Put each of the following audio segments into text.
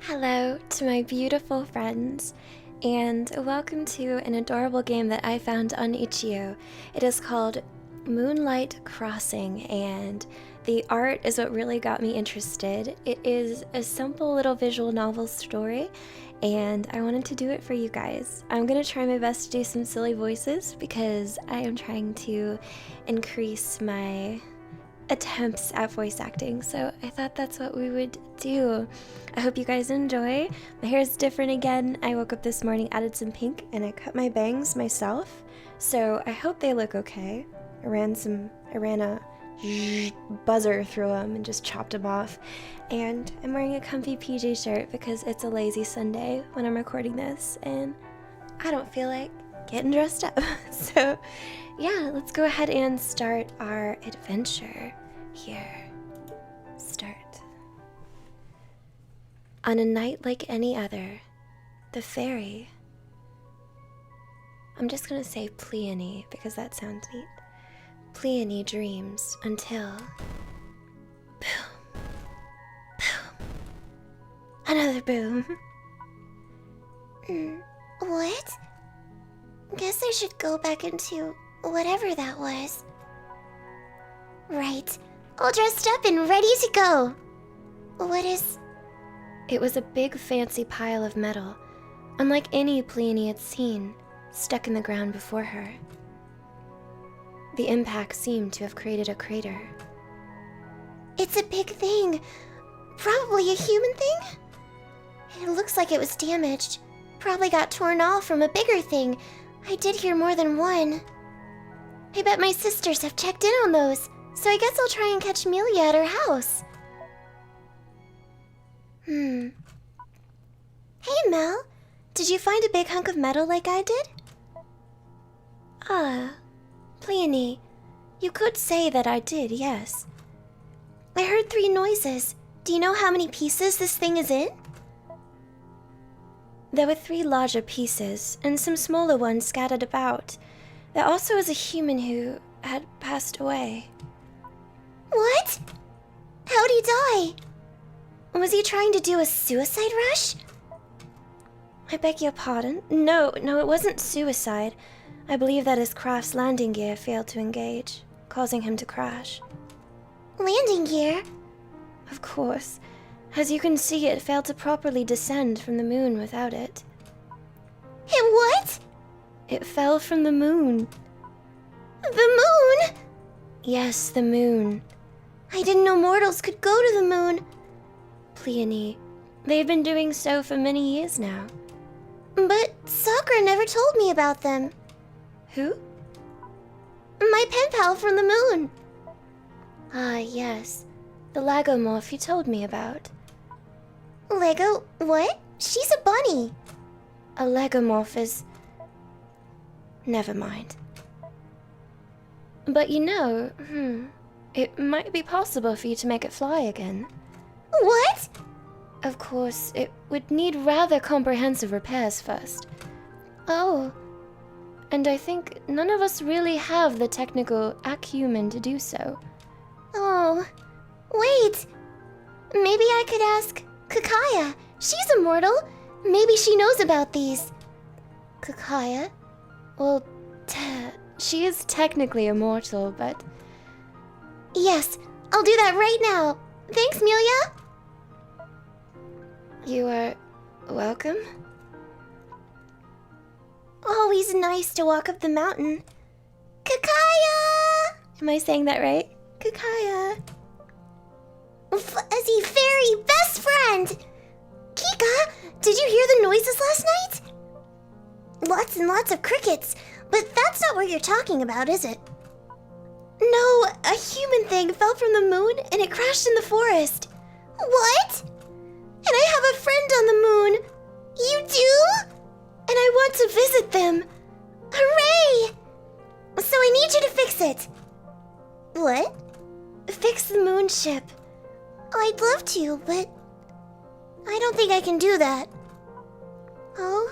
Hello to my beautiful friends, and welcome to an adorable game that I found on itch.io. It is called Moonlight Crossing, and the art is what really got me interested. It is a simple little visual novel story, and I wanted to do it for you guys. I'm gonna try my best to do some silly voices because I am trying to increase my attempts at voice acting, so I thought that's what we would do. I hope you guys enjoy. My hair is different again. I woke up this morning, added some pink, and I cut my bangs myself, so I hope they look okay. I ran a buzzer through them and just chopped them off, and I'm wearing a comfy PJ shirt because it's a lazy Sunday when I'm recording this and I don't feel like getting dressed up. So yeah, let's go ahead and start our adventure here. Start. On a night like any other, the fairy, I'm just gonna say Pleione because that sounds neat. Pleione dreams until boom, boom, another boom. What? Guess I should go back into whatever that was. Right, all dressed up and ready to go. What is... It was a big fancy pile of metal, unlike any Pleione had seen, stuck in the ground before her. The impact seemed to have created a crater. It's a big thing. Probably a human thing? It looks like it was damaged. Probably got torn off from a bigger thing. I did hear more than one. I bet my sisters have checked in on those, so I guess I'll try and catch Amelia at her house. Hey Mel, did you find a big hunk of metal like I did? Ah, Pleione, you could say that I did, yes. I heard 3 noises. Do you know how many pieces this thing is in? There were 3 larger pieces, and some smaller ones scattered about. There also was a human who had passed away. What? How'd he die? Was he trying to do a suicide rush? I beg your pardon? No, it wasn't suicide. I believe that his craft's landing gear failed to engage, causing him to crash. Landing gear? Of course. As you can see, it failed to properly descend from the moon without it. It what? It fell from the moon. The moon? Yes, the moon. I didn't know mortals could go to the moon. Pleione, they've been doing so for many years now. But Sakura never told me about them. Who? My pen pal from the moon. Ah, yes. The lagomorph you told me about. Lego? What? She's a bunny. A lagomorph is... Never mind. But you know, it might be possible for you to make it fly again. What? Of course, it would need rather comprehensive repairs first. Oh. And I think none of us really have the technical acumen to do so. Oh. Wait. Maybe I could ask Kakaya. She's immortal. Maybe she knows about these. Kakaya? Well, she is technically immortal, but... Yes, I'll do that right now. Thanks, Melia. You are welcome. Always nice to walk up the mountain. Kakaya! Am I saying that right? Kakaya. Fuzzy fairy best friend! Kika, did you hear the noises last night? Lots and lots of crickets, but that's not what you're talking about, is it? No, a human thing fell from the moon and it crashed in the forest. What? And I have a friend on the moon. You do? And I want to visit them. Hooray! So I need you to fix it. What? Fix the moon ship. I'd love to, but I don't think I can do that. Oh?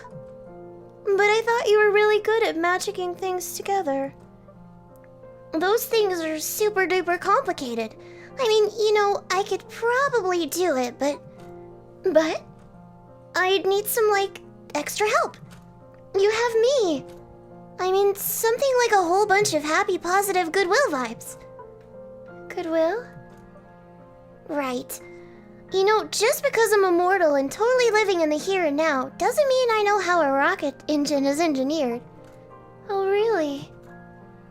But I thought you were really good at magicking things together. Those things are super duper complicated. I mean, you know, I could probably do it, but... I'd need some, like, extra help. You have me. I mean, something like a whole bunch of happy, positive goodwill vibes. Goodwill? Right. You know, just because I'm immortal and totally living in the here and now doesn't mean I know how a rocket engine is engineered. Oh, really?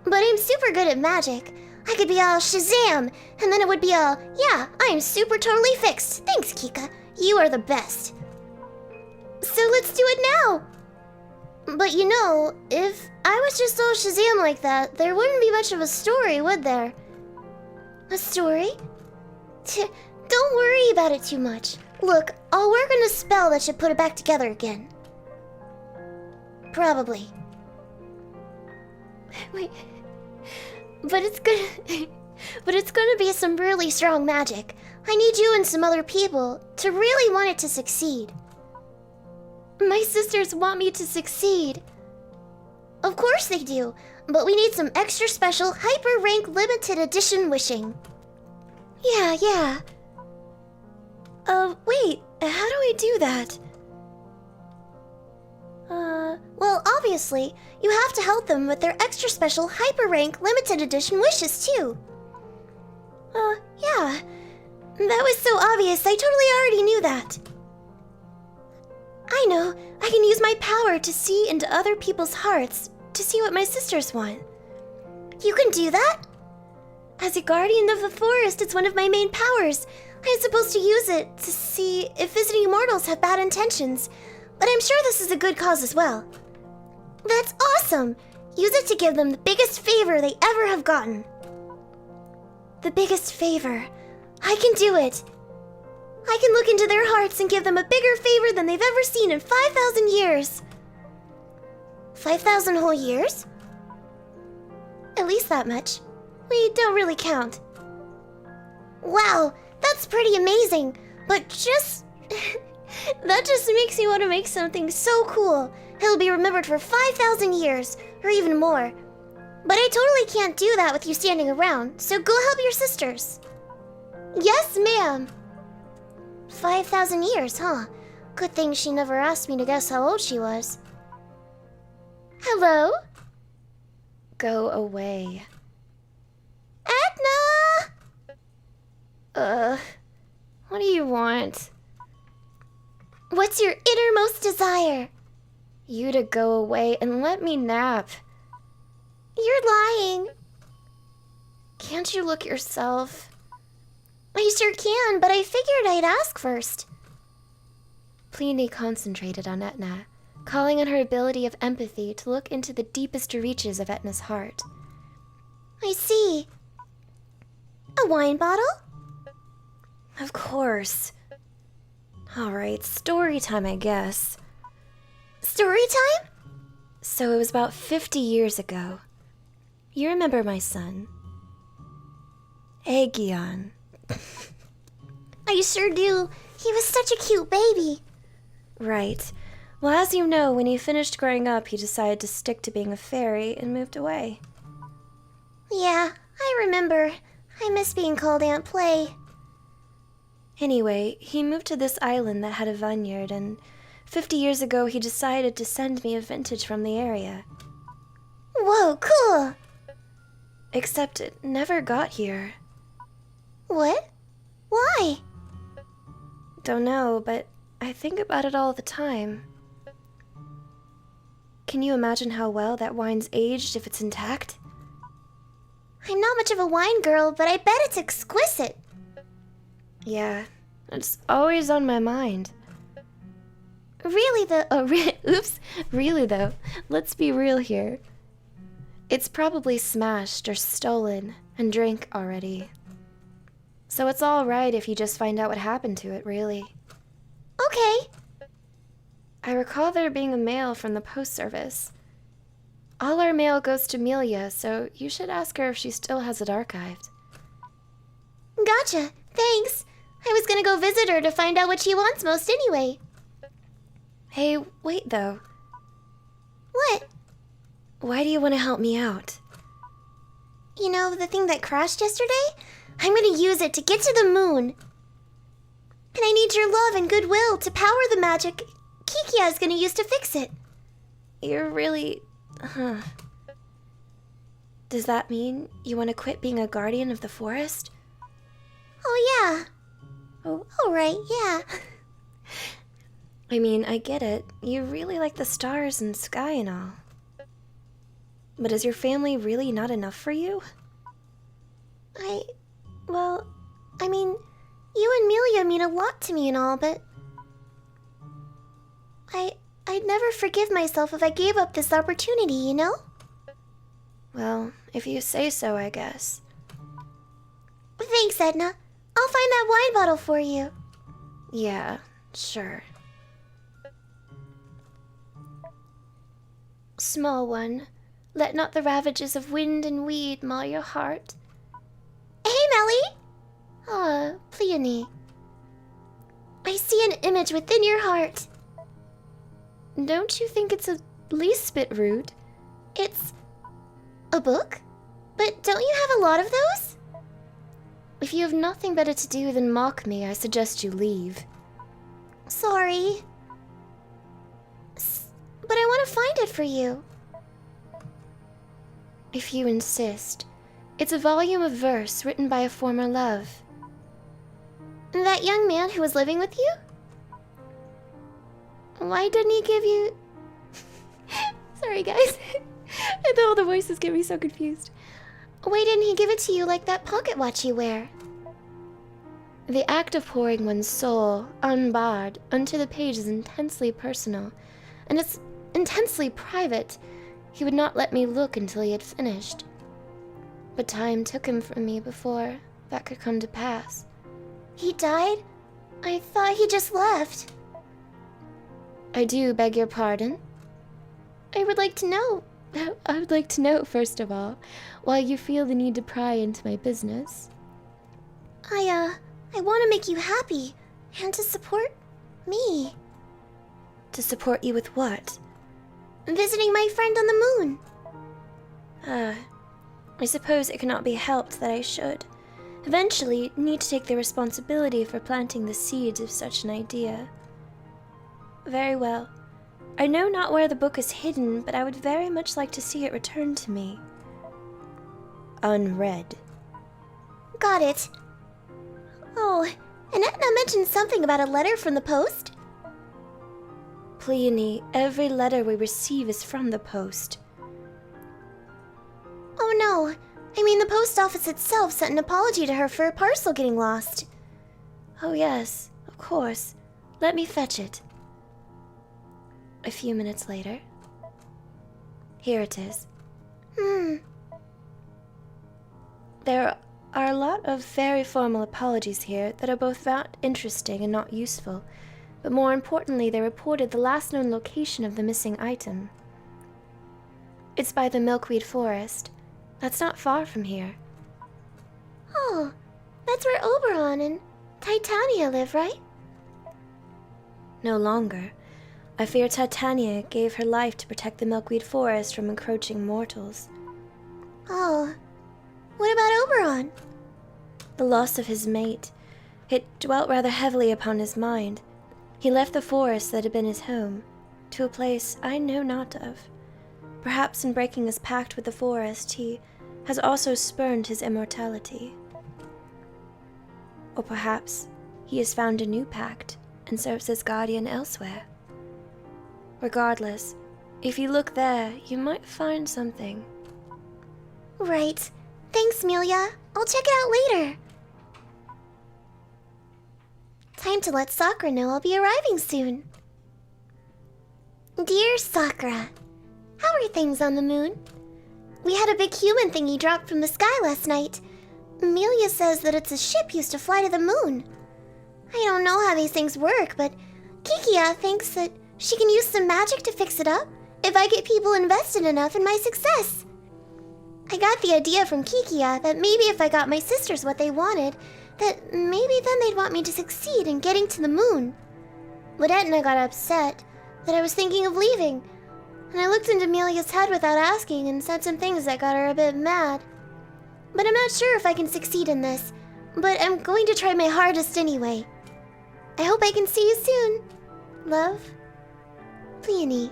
But I'm super good at magic. I could be all Shazam, and then it would be all, yeah, I'm super totally fixed. Thanks, Kika. You are the best. So let's do it now. But you know, if I was just all Shazam like that, there wouldn't be much of a story, would there? A story? Don't worry about it too much. Look, I'll work on a spell that should put it back together again. Probably. Wait. But it's gonna be some really strong magic. I need you and some other people to really want it to succeed. My sisters want me to succeed. Of course they do, but we need some extra special hyper rank limited edition wishing. Yeah. Wait, how do I do that? Well, obviously, you have to help them with their extra special hyper rank limited edition wishes too. Yeah. That was so obvious, I totally already knew that. I know, I can use my power to see into other people's hearts, to see what my sisters want. You can do that? As a guardian of the forest, it's one of my main powers. I'm supposed to use it to see if visiting mortals have bad intentions, but I'm sure this is a good cause as well. That's awesome! Use it to give them the biggest favor they ever have gotten. The biggest favor. I can do it. I can look into their hearts and give them a bigger favor than they've ever seen in 5,000 years. 5,000 whole years? At least that much. We don't really count. Wow, that's pretty amazing, but just... that just makes me want to make something so cool. It'll be remembered for 5,000 years, or even more. But I totally can't do that with you standing around, so go help your sisters. Yes, ma'am. 5,000 years, huh? Good thing she never asked me to guess how old she was. Hello? Go away. Edna! What do you want? What's your innermost desire? You to go away and let me nap. You're lying. Can't you look yourself? I sure can, but I figured I'd ask first. Pliny concentrated on Etna, calling on her ability of empathy to look into the deepest reaches of Etna's heart. I see. A wine bottle? Of course. All right, story time, I guess. Story time? So it was about 50 years ago. You remember my son? Aegeon. I sure do. He was such a cute baby. Right. Well, as you know, when he finished growing up, he decided to stick to being a fairy and moved away. Yeah, I remember. I miss being called Aunt Play. Anyway, he moved to this island that had a vineyard, and 50 years ago he decided to send me a vintage from the area. Whoa, cool! Except it never got here. What? Why? Don't know, but I think about it all the time. Can you imagine how well that wine's aged if it's intact? I'm not much of a wine girl, but I bet it's exquisite. Yeah, it's always on my mind. Really though, Oops, really though, let's be real here. It's probably smashed or stolen and drank already. So it's all right if you just find out what happened to it, really. Okay. I recall there being a mail from the post service. All our mail goes to Amelia, so you should ask her if she still has it archived. Gotcha, thanks. I was gonna go visit her to find out what she wants most anyway. Hey, wait though. What? Why do you want to help me out? You know, the thing that crashed yesterday? I'm gonna use it to get to the moon. And I need your love and goodwill to power the magic Kikia is gonna use to fix it. You're really... Does that mean you want to quit being a guardian of the forest? Oh, yeah. Oh, Alright, yeah. I mean, I get it. You really like the stars and sky and all. But is your family really not enough for you? Well, I mean, you and Melia mean a lot to me and all, but... I'd never forgive myself if I gave up this opportunity, you know? Well, if you say so, I guess. Thanks, Edna. I'll find that wine bottle for you. Yeah, sure. Small one, let not the ravages of wind and weed mar your heart. Hey, Melly! Ah, Peony. I see an image within your heart. Don't you think it's a least bit rude? It's a book? But don't you have a lot of those? If you have nothing better to do than mock me, I suggest you leave. Sorry. But I want to find it for you. If you insist. It's a volume of verse written by a former love. That young man who was living with you? Why didn't he give you... Sorry, guys. And all the voices get me so confused. Why didn't he give it to you like that pocket watch you wear? The act of pouring one's soul, unbarred, onto the page is intensely personal, and it's intensely private. He would not let me look until he had finished. But time took him from me before that could come to pass. He died? I thought he just left. I do beg your pardon. I would like to know. I would like to know, first of all, why you feel the need to pry into my business. I want to make you happy, and to support me. To support you with what? Visiting my friend on the moon. I suppose it cannot be helped that I should. Eventually, need to take the responsibility for planting the seeds of such an idea. Very well. I know not where the book is hidden, but I would very much like to see it returned to me. Unread. Got it. Oh, and Etna mentioned something about a letter from the post? Peony, every letter we receive is from the post. Oh no, I mean the post office itself sent an apology to her for a parcel getting lost. Oh yes, of course. Let me fetch it. A few minutes later. Here it is. There are a lot of very formal apologies here that are both not interesting and not useful, but more importantly, they reported the last known location of the missing item. It's by the milkweed forest. That's not far from here. Oh, that's where Oberon and Titania live, right? No longer. I fear Titania gave her life to protect the milkweed forest from encroaching mortals. Oh, what about Oberon? The loss of his mate. It dwelt rather heavily upon his mind. He left the forest that had been his home, to a place I know not of. Perhaps in breaking his pact with the forest, he has also spurned his immortality. Or perhaps he has found a new pact and serves as guardian elsewhere. Regardless, if you look there, you might find something. Right. Thanks, Melia. I'll check it out later. Time to let Sakura know I'll be arriving soon. Dear Sakura, how are things on the moon? We had a big human thingy drop from the sky last night. Melia says that it's a ship used to fly to the moon. I don't know how these things work, but Kikia thinks that she can use some magic to fix it up if I get people invested enough in my success. I got the idea from Kikia that maybe if I got my sisters what they wanted, that maybe then they'd want me to succeed in getting to the moon. But Etna got upset that I was thinking of leaving, and I looked into Melia's head without asking and said some things that got her a bit mad. But I'm not sure if I can succeed in this, but I'm going to try my hardest anyway. I hope I can see you soon. Love, Leonie.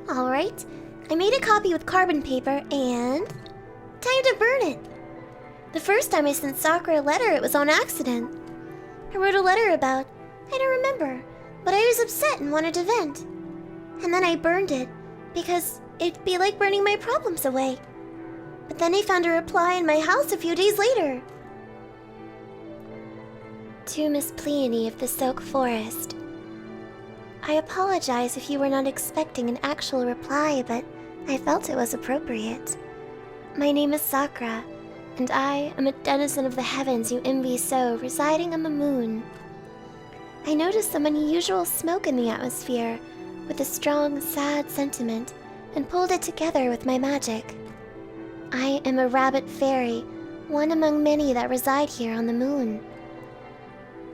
Alright, I made a copy with carbon paper and... time to burn it. The first time I sent Sakura a letter, it was on accident. I wrote a letter about... I don't remember, but I was upset and wanted to vent. And then I burned it, because it'd be like burning my problems away. But then I found a reply in my house a few days later. To Miss Pleony of the Silk Forest. I apologize if you were not expecting an actual reply, but I felt it was appropriate. My name is Sakura, and I am a denizen of the heavens you envy so, residing on the moon. I noticed some unusual smoke in the atmosphere, with a strong, sad sentiment, and pulled it together with my magic. I am a rabbit fairy, one among many that reside here on the moon.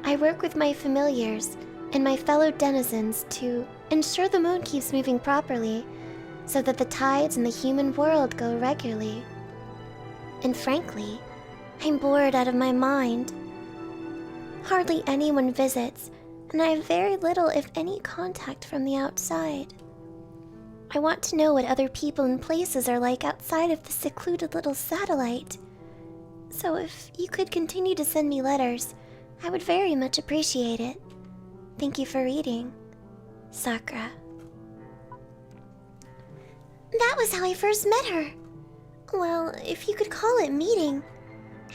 I work with my familiars and my fellow denizens to ensure the moon keeps moving properly, so that the tides in the human world go regularly. And frankly, I'm bored out of my mind. Hardly anyone visits, and I have very little, if any, contact from the outside. I want to know what other people and places are like outside of the secluded little satellite. So if you could continue to send me letters, I would very much appreciate it. Thank you for reading. Sakura. That was how I first met her. Well, if you could call it meeting.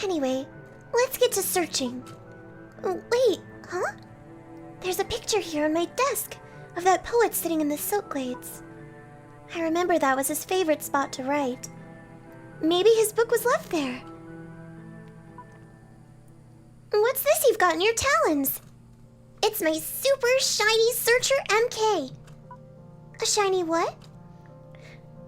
Anyway, let's get to searching. Wait, huh? There's a picture here on my desk of that poet sitting in the silk glades. I remember that was his favorite spot to write. Maybe his book was left there. What's this you've got in your talons? It's my super shiny Searcher MK. A shiny what?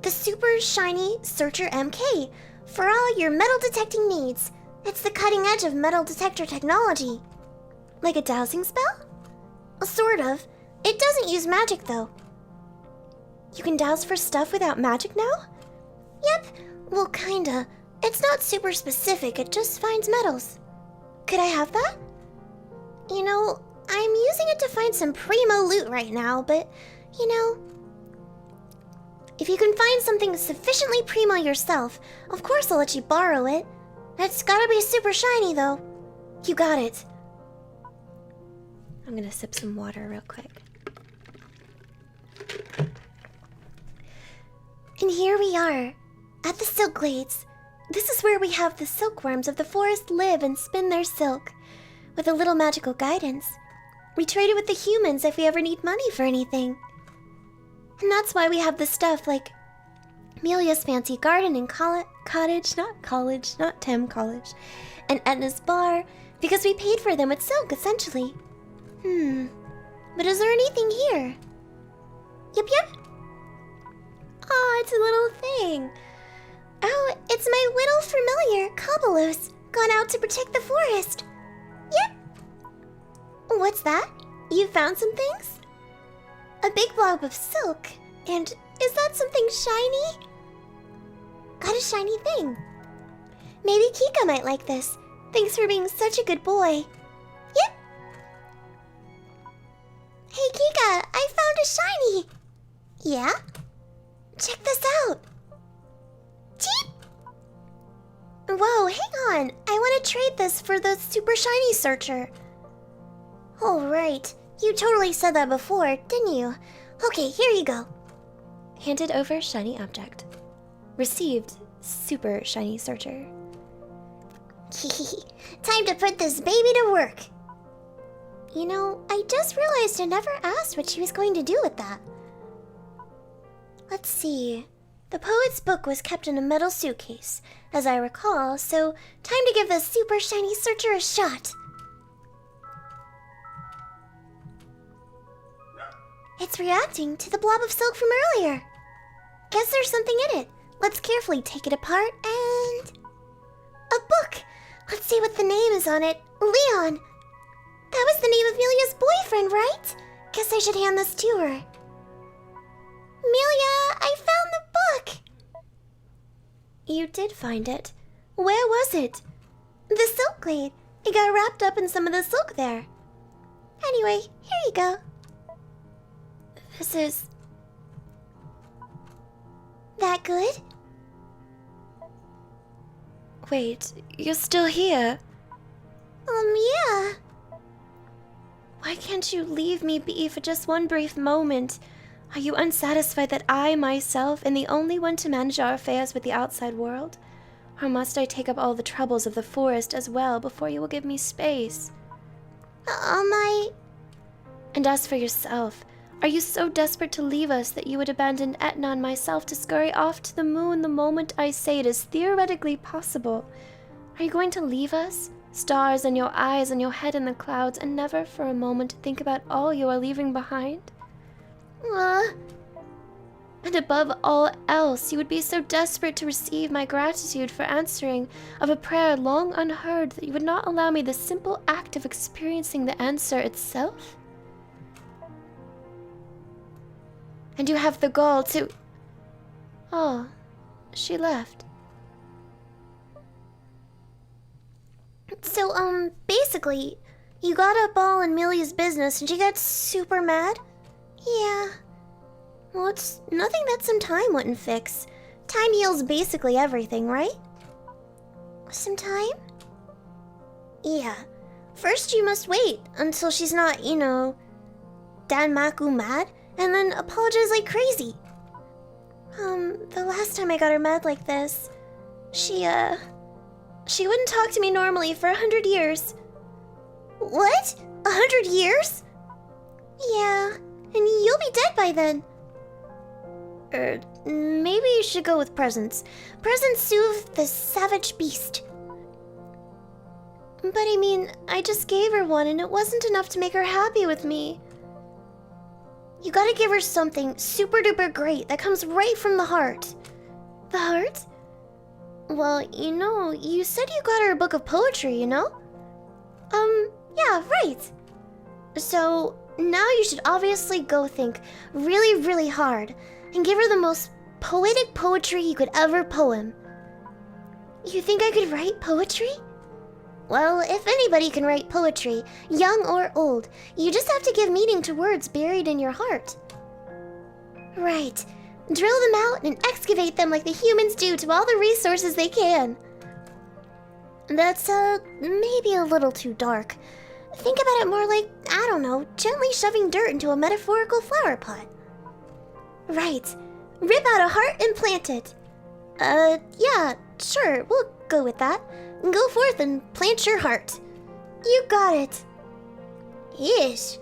The super shiny Searcher MK for all your metal detecting needs. It's the cutting edge of metal detector technology. Like a dowsing spell? Sort of. It doesn't use magic though. You can douse for stuff without magic now? Yep, well kinda. It's not super specific, it just finds metals. Could I have that? You know, I'm using it to find some primo loot right now, but, you know... if you can find something sufficiently primo yourself, of course I'll let you borrow it. It's gotta be super shiny though. You got it. I'm gonna sip some water real quick. And here we are, at the silk glades. This is where we have the silkworms of the forest live and spin their silk. With a little magical guidance, we trade it with the humans if we ever need money for anything. And that's why we have the stuff like Amelia's fancy garden and cottage, not college, not Tem College, and Edna's bar, because we paid for them with silk, essentially. But is there anything here? Yep. Aw, it's a little thing. Oh, it's my little familiar, Cobblelos, gone out to protect the forest. Yep. What's that? You found some things? A big blob of silk. And is that something shiny? Got a shiny thing. Maybe Kika might like this. Thanks for being such a good boy. Yep. Hey Kika, I found a shiny. Yeah? Check this out. Cheep! Whoa, hang on. I want to trade this for the super shiny Searcher. Oh, right. You totally said that before, didn't you? Okay, here you go. Handed over shiny object. Received super shiny Searcher. Time to put this baby to work. You know, I just realized I never asked what she was going to do with that. Let's see. The poet's book was kept in a metal suitcase, as I recall, so time to give the super shiny Searcher a shot. It's reacting to the blob of silk from earlier. Guess there's something in it. Let's carefully take it apart and... a book! Let's see what the name is on it. Leon! That was the name of Amelia's boyfriend, right? Guess I should hand this to her. Amelia, I found the book! You did find it. Where was it? The silk glade. It got wrapped up in some of the silk there. Anyway, here you go. This is... That good? Wait, you're still here? Yeah. Why can't you leave me be for just one brief moment? Are you unsatisfied that I, myself, am the only one to manage our affairs with the outside world? Or must I take up all the troubles of the forest as well before you will give me space? And as for yourself, are you so desperate to leave us that you would abandon Etna and myself to scurry off to the moon the moment I say it is theoretically possible? Are you going to leave us, stars in your eyes and your head in the clouds, and never for a moment think about all you are leaving behind? And above all else, you would be so desperate to receive my gratitude for answering of a prayer long unheard that you would not allow me the simple act of experiencing the answer itself? And you have the gall to... Oh, she left. So, basically, you got up all in Millia's business and she got super mad? Yeah. Well, it's nothing that some time wouldn't fix. Time heals basically everything, right? Some time? Yeah. First you must wait until she's not, Danmaku mad, and then apologize like crazy. The last time I got her mad like this, she wouldn't talk to me normally for 100 years. What? 100 years? Yeah, and you'll be dead by then. Maybe you should go with presents. Presents soothe the savage beast. But I mean, I just gave her one and it wasn't enough to make her happy with me. You gotta give her something super duper great that comes right from the heart. The heart? Well, you said you got her a book of poetry, Yeah, right. So, now you should obviously go think really, really hard and give her the most poetic poetry you could ever poem. You think I could write poetry? Well, if anybody can write poetry, young or old, you just have to give meaning to words buried in your heart. Right. Drill them out and excavate them like the humans do to all the resources they can. That's, maybe a little too dark. Think about it more like, I don't know, gently shoving dirt into a metaphorical flower pot. Right. Rip out a heart and plant it. Yeah, sure, we'll go with that. Go forth and plant your heart. You got it. Ish.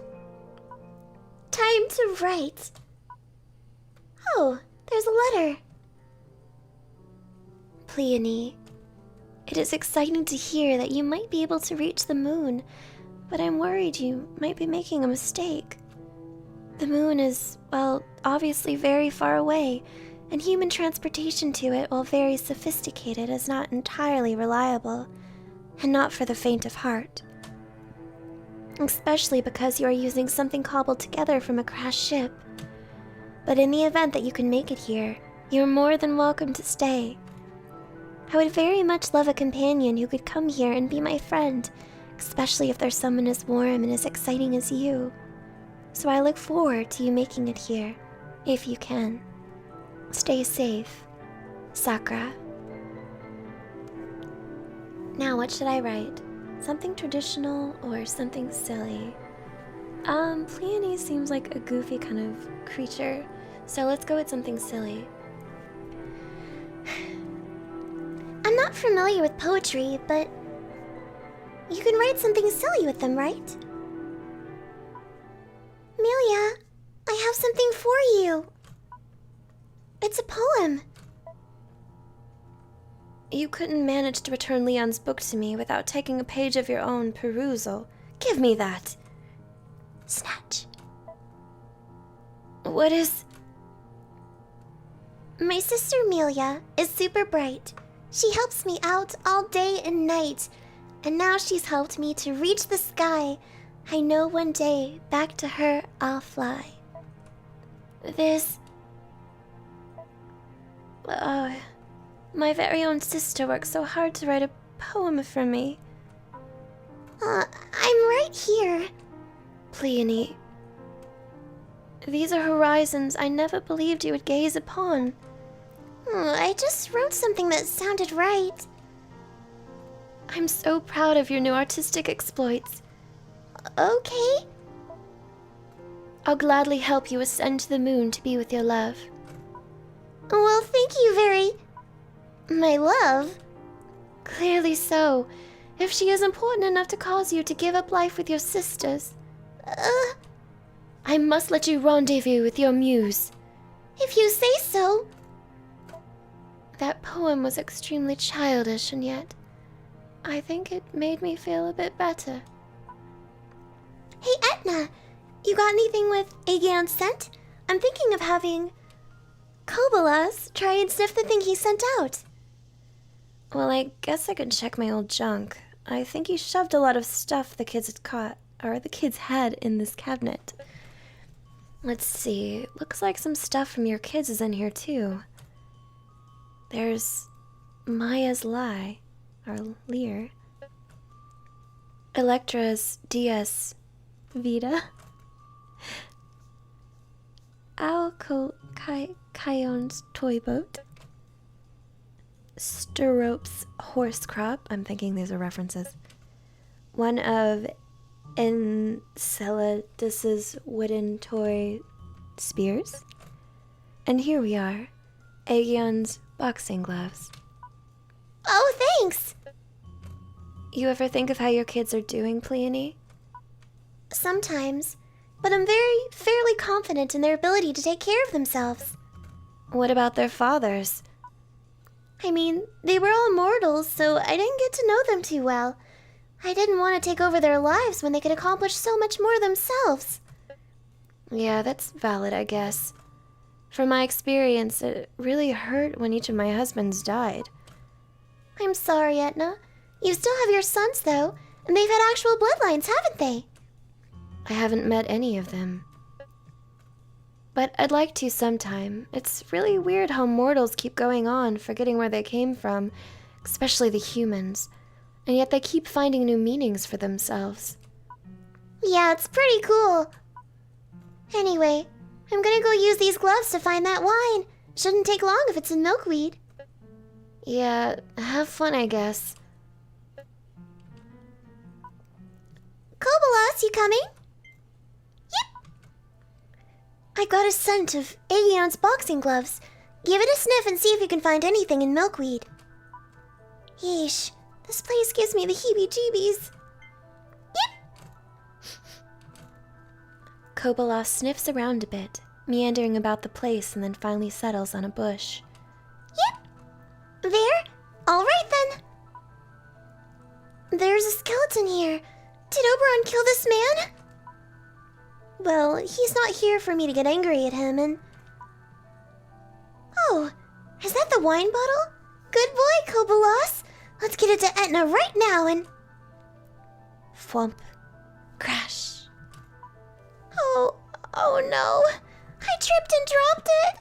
Time to write. Oh, there's a letter. Pleione, it is exciting to hear that you might be able to reach the moon, but I'm worried you might be making a mistake. The moon is, well, obviously very far away, and human transportation to it, while very sophisticated, is not entirely reliable, and not for the faint of heart. Especially because you are using something cobbled together from a crashed ship. But in the event that you can make it here, you are more than welcome to stay. I would very much love a companion who could come here and be my friend, especially if there's someone as warm and as exciting as you. So I look forward to you making it here, if you can. Stay safe, Sakura. Now, what should I write? Something traditional or something silly? Pleione seems like a goofy kind of creature, so let's go with something silly. I'm not familiar with poetry, but you can write something silly with them, right? Milia, I have something for you. It's a poem. You couldn't manage to return Leon's book to me without taking a page of your own perusal. Give me that. Snatch. What is... My sister Milia is super bright. She helps me out all day and night, and now she's helped me to reach the sky. I know one day back to her I'll fly. This... my very own sister worked so hard to write a poem for me. I'm right here. Peony, these are horizons I never believed you would gaze upon. I just wrote something that sounded right. I'm so proud of your new artistic exploits. Okay. I'll gladly help you ascend to the moon to be with your love. Well, thank you very... My love? Clearly so, if she is important enough to cause you to give up life with your sisters. I must let you rendezvous with your muse. If you say so. That poem was extremely childish, and yet I think it made me feel a bit better. Hey, Etna, you got anything with Aegeon's scent? I'm thinking of having Kobolas try and sniff the thing he sent out. Well, I guess I could check my old junk. I think he shoved a lot of stuff the kids had in this cabinet. Let's see. Looks like some stuff from your kids is in here too. There's Maya's lie, or Lear. Electra's DS Vita. Kion's toy boat. Strope's horse crop. I'm thinking these are references. One of Enceladus's wooden toy spears. And here we are. Aegon's boxing gloves. Oh, thanks! You ever think of how your kids are doing, Peony? Sometimes, but I'm fairly confident in their ability to take care of themselves. What about their fathers? I mean, they were all mortals, so I didn't get to know them too well. I didn't want to take over their lives when they could accomplish so much more themselves. Yeah, that's valid, I guess. From my experience, it really hurt when each of my husbands died. I'm sorry, Etna. You still have your sons, though, and they've had actual bloodlines, haven't they? I haven't met any of them. But I'd like to sometime. It's really weird how mortals keep going on, forgetting where they came from, especially the humans. And yet they keep finding new meanings for themselves. Yeah, it's pretty cool. Anyway, I'm gonna go use these gloves to find that wine. Shouldn't take long if it's in milkweed. Yeah, have fun, I guess. Kobolas, you coming? Yep. I got a scent of Aegon's boxing gloves. Give it a sniff and see if you can find anything in milkweed. Yeesh, this place gives me the heebie-jeebies. Yep. Kobolas sniffs around a bit, meandering about the place and then finally settles on a bush. Yep. There? All right then. There's a skeleton here. Did Oberon kill this man? Well, he's not here for me to get angry at him and... Oh, is that the wine bottle? Good boy, Kobolas. Let's get it to Etna right now and... Thwomp. Crash. Oh no. I tripped and dropped it.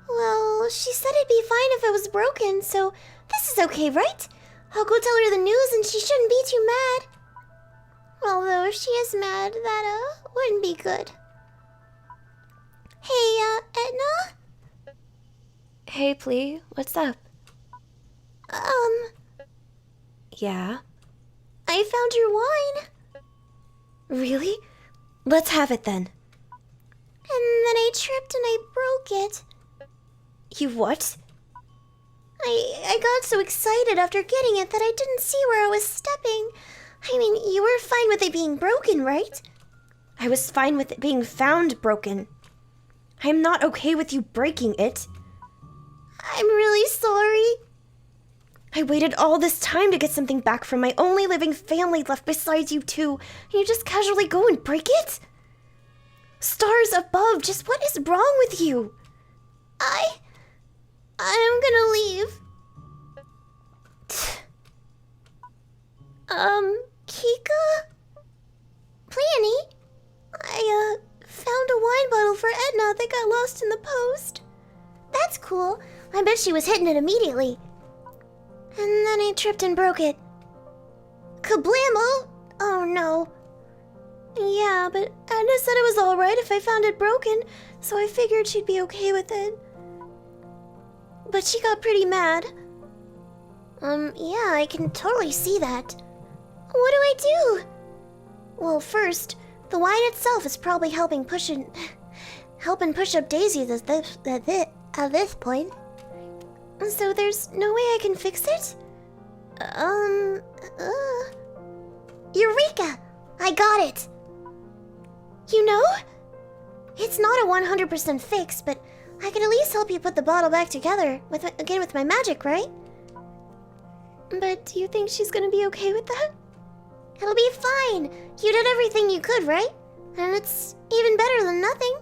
Well, she said it'd be fine if it was broken, so this is okay, right? I'll go tell her the news and she shouldn't be too mad. Although if she is mad, that, wouldn't be good. Hey, Etna? Hey, Plee, what's up? Yeah? I found your wine. Really? Let's have it then. And then I tripped and I broke it. You what? I got so excited after getting it that I didn't see where I was stepping. I mean, you were fine with it being broken, right? I was fine with it being found broken. I am not okay with you breaking it. I'm really sorry. I waited all this time to get something back from my only living family left besides you two, and you just casually go and break it? Stars above, just what is wrong with you? I'm gonna leave. Kika? Peony? I, found a wine bottle for Etna that got lost in the post. That's cool. I bet she was hitting it immediately. And then I tripped and broke it. Kablamo! Oh no. Yeah, but Edna said it was alright if I found it broken, so I figured she'd be okay with it. But she got pretty mad. Yeah, I can totally see that. What do I do? Well, first, the wine itself is probably helping push up Daisy at this point. So there's no way I can fix it? Eureka! I got it! You know? It's not a 100% fix, but I can at least help you put the bottle back together again with my magic, right? But do you think she's gonna be okay with that? It'll be fine. You did everything you could, right? And it's even better than nothing.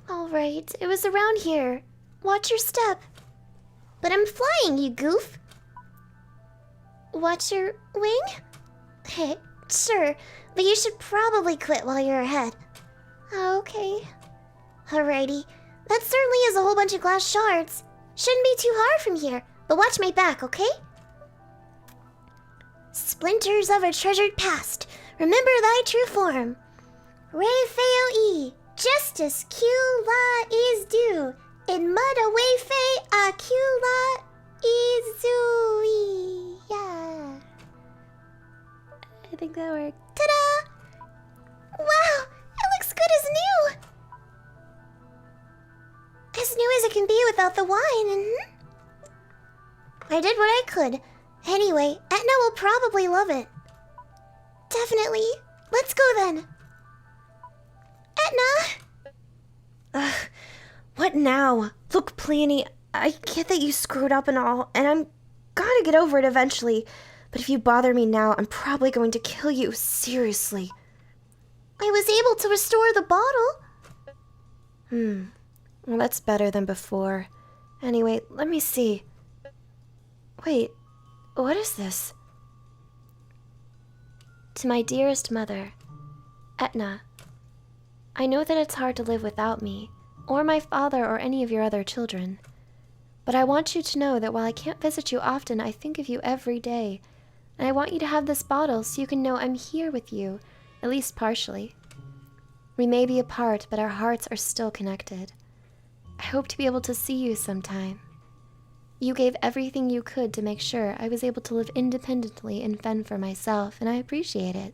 Alright, it was around here. Watch your step. But I'm flying, you goof. Watch your wing? Hey, sure, but you should probably quit while you're ahead. Okay. Alrighty. That certainly is a whole bunch of glass shards. Shouldn't be too hard from here, but watch my back, okay? Splinters of a treasured past, remember thy true form. Rei E, justice Q-La is due. In mud away fei a Q-La izui. Yeah. I think that worked. Ta-da! Wow, it looks good as new. As new as it can be without the wine, I did what I could. Anyway, Etna will probably love it. Definitely. Let's go then. Etna! What now? Look, Pliny, I get that you screwed up and all, and I'm gonna get over it eventually. But if you bother me now, I'm probably going to kill you, seriously. I was able to restore the bottle. Well, that's better than before. Anyway, let me see. Wait, what is this? To my dearest mother, Etna. I know that it's hard to live without me, or my father or any of your other children. But I want you to know that while I can't visit you often, I think of you every day. And I want you to have this bottle so you can know I'm here with you, at least partially. We may be apart, but our hearts are still connected. I hope to be able to see you sometime. You gave everything you could to make sure I was able to live independently and fend for myself, and I appreciate it.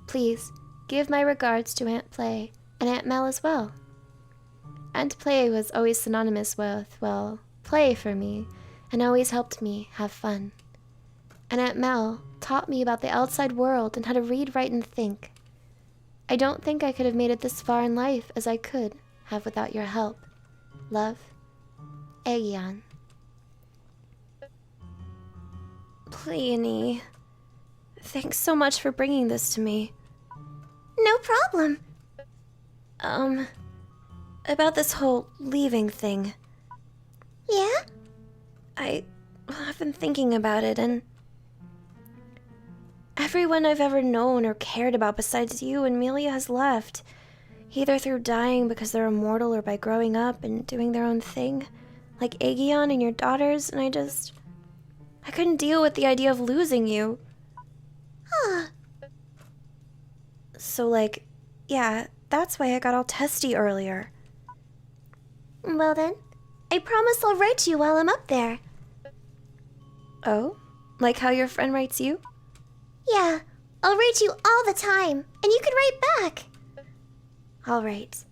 Please, give my regards to Aunt Play, and Aunt Mel as well. Aunt Play was always synonymous with, well, play for me, and always helped me have fun. And Aunt Mel taught me about the outside world and how to read, write, and think. I don't think I could have made it this far in life as I could have without your help. Love, Aegeon. Pliny, thanks so much for bringing this to me. No problem. About this whole leaving thing. Yeah? I've been thinking about it, and everyone I've ever known or cared about besides you and Melia has left, either through dying because they're immortal or by growing up and doing their own thing, like Aegeon and your daughters, and I couldn't deal with the idea of losing you. Huh. So, yeah, that's why I got all testy earlier. Well then, I promise I'll write you while I'm up there. Oh? Like how your friend writes you? Yeah, I'll write you all the time, and you can write back. Alright,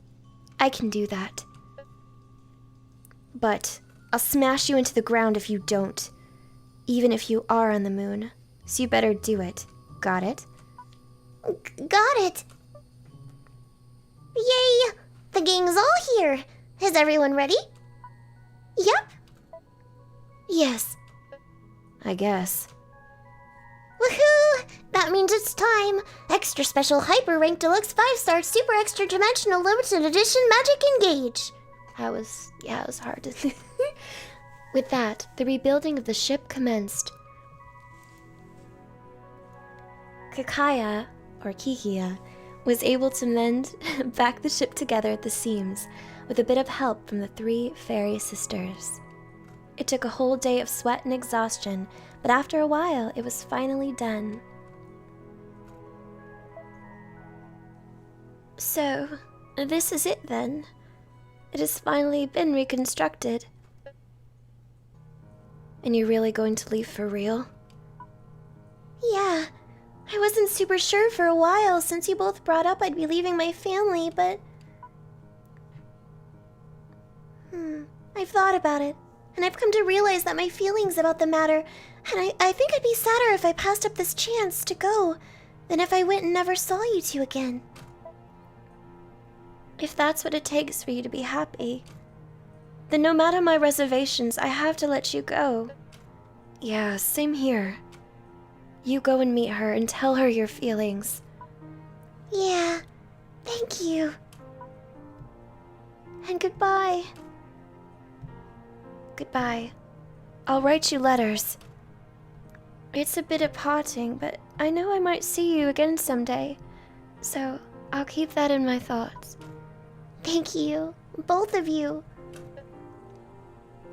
I can do that. But I'll smash you into the ground if you don't. Even if you are on the moon. So you better do it. Got it? Got it. Yay! The gang's all here. Is everyone ready? Yep. Yes. I guess. Woohoo! That means it's time. Extra special hyper rank deluxe 5-star super extra dimensional limited edition magic engage. It was hard to With that, the rebuilding of the ship commenced. Kakaya, or Kikia, was able to mend back the ship together at the seams with a bit of help from the 3 fairy sisters. It took a whole day of sweat and exhaustion, but after a while, it was finally done. So, this is it then. It has finally been reconstructed. And you're really going to leave for real? Yeah. I wasn't super sure for a while since you both brought up I'd be leaving my family, but... I've thought about it, and I've come to realize that my feelings about the matter, and I think I'd be sadder if I passed up this chance to go than if I went and never saw you two again. If that's what it takes for you to be happy, then no matter my reservations, I have to let you go. Yeah, same here. You go and meet her and tell her your feelings. Yeah, thank you. And goodbye. Goodbye. I'll write you letters. It's a bit of parting, but I know I might see you again someday, so I'll keep that in my thoughts. Thank you, both of you.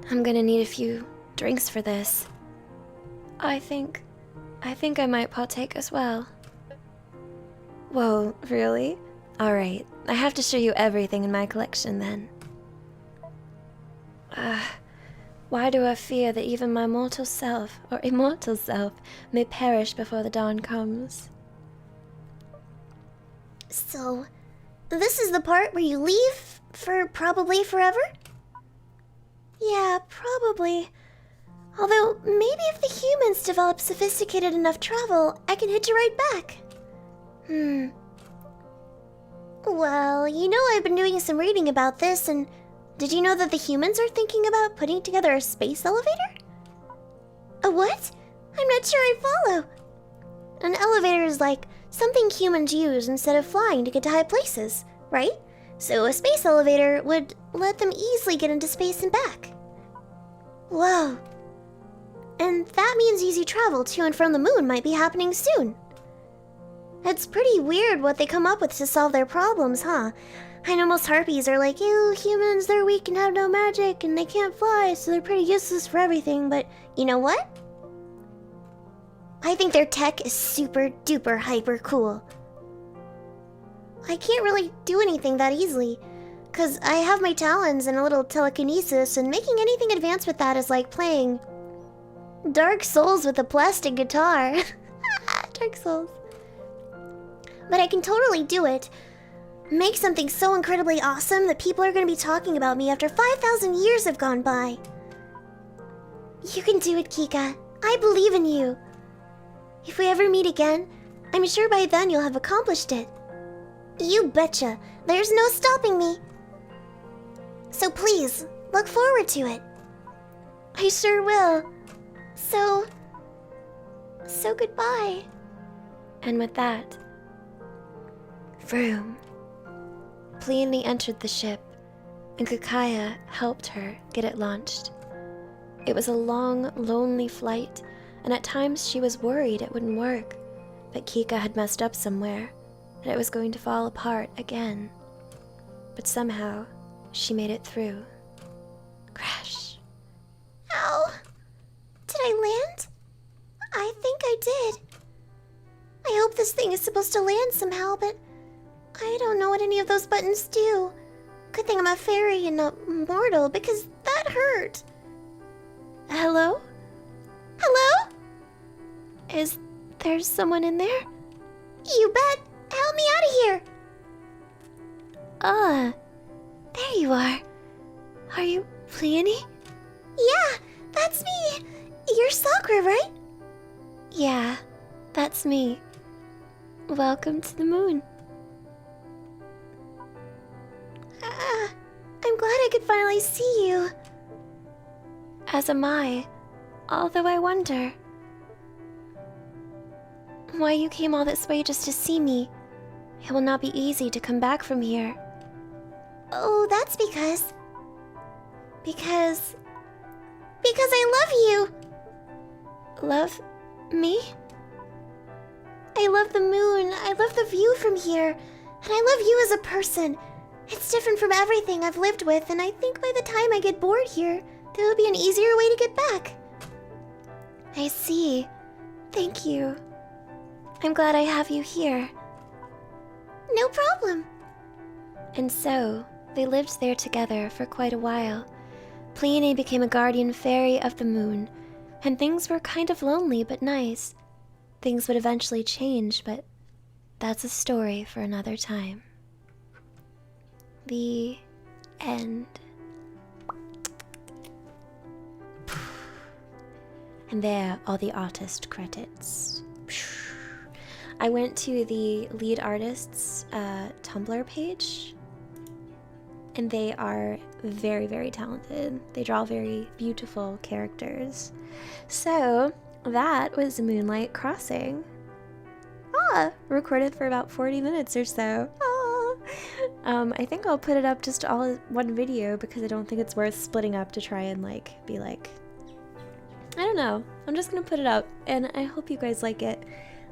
I'm gonna need a few drinks for this. I think I might partake as well. Whoa, really? Alright, I have to show you everything in my collection then. Why do I fear that even my mortal self, or immortal self, may perish before the dawn comes? So, this is the part where you leave for probably forever? Yeah, probably. Although, maybe if the humans develop sophisticated enough travel, I can hitch a ride back. Well, you know I've been doing some reading about this, and did you know that the humans are thinking about putting together a space elevator? A what? I'm not sure I follow. An elevator is like something humans use instead of flying to get to high places, right? So a space elevator would let them easily get into space and back. Whoa. And that means easy travel to and from the moon might be happening soon. It's pretty weird what they come up with to solve their problems, huh? I know most harpies are like, ew, humans, they're weak and have no magic, and they can't fly, so they're pretty useless for everything, but you know what? I think their tech is super duper hyper cool. I can't really do anything that easily, because I have my talons and a little telekinesis, and making anything advanced with that is like playing Dark Souls with a plastic guitar. Dark Souls. But I can totally do it. Make something so incredibly awesome that people are going to be talking about me after 5,000 years have gone by. You can do it, Kika. I believe in you. If we ever meet again, I'm sure by then you'll have accomplished it. You betcha. There's no stopping me. So please, look forward to it. I sure will. So goodbye. And with that, vroom. Pleione entered the ship, and Kakaya helped her get it launched. It was a long, lonely flight, and at times she was worried it wouldn't work, that Kika had messed up somewhere, and it was going to fall apart again. But somehow, she made it through. Crash. Ow! Did I land? I think I did. I hope this thing is supposed to land somehow, but I don't know what any of those buttons do. Good thing I'm a fairy and not mortal, because that hurt. Hello? Hello? Is there someone in there? You bet. Help me out of here. There you are. Are you Pleione? Yeah, that's me. You're Sakura, right? Yeah, that's me. Welcome to the moon. I'm glad I could finally see you. As am I, although I wonder why you came all this way just to see me. It will not be easy to come back from here. Oh, that's because I love you. Love me? I love the moon. I love the view from here. And I love you as a person. It's different from everything I've lived with, and I think by the time I get bored here, there will be an easier way to get back. I see. Thank you. I'm glad I have you here. No problem. And so, they lived there together for quite a while. Pleione became a guardian fairy of the moon, and things were kind of lonely but nice. Things would eventually change, but that's a story for another time. The end. And there are the artist credits. I went to the lead artist's Tumblr page, and they are very, very talented. They draw very beautiful characters. So that was Moonlight Crossing. Recorded for about 40 minutes or so. I think I'll put it up just all as one video because I don't think it's worth splitting up to try and be like, I don't know. I'm just gonna put it up, and I hope you guys like it.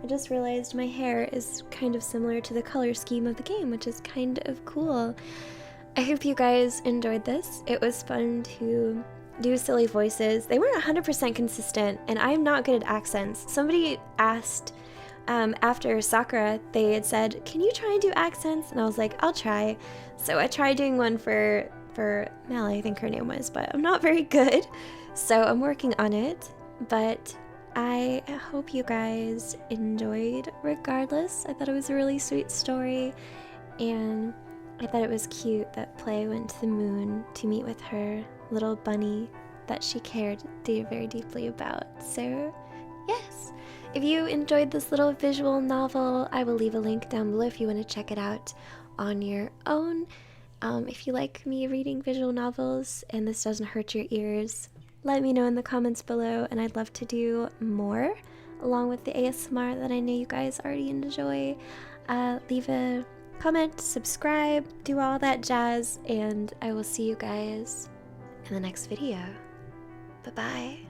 I just realized my hair is kind of similar to the color scheme of the game, which is kind of cool. I hope you guys enjoyed this. It was fun to do silly voices. They weren't 100% consistent, and I'm not good at accents. Somebody asked after Sakura, they had said, can you try and do accents? And I was like, I'll try. So I tried doing one for Mel, I think her name was, but I'm not very good. So I'm working on it, but I hope you guys enjoyed regardless. I thought it was a really sweet story, and I thought it was cute that Play went to the moon to meet with her little bunny that she cared very deeply about. So yes, if you enjoyed this little visual novel, I will leave a link down below if you want to check it out on your own. If you like me reading visual novels and this doesn't hurt your ears, let me know in the comments below, and I'd love to do more along with the ASMR that I know you guys already enjoy. Leave a comment, subscribe, do all that jazz, and I will see you guys in the next video. Bye-bye.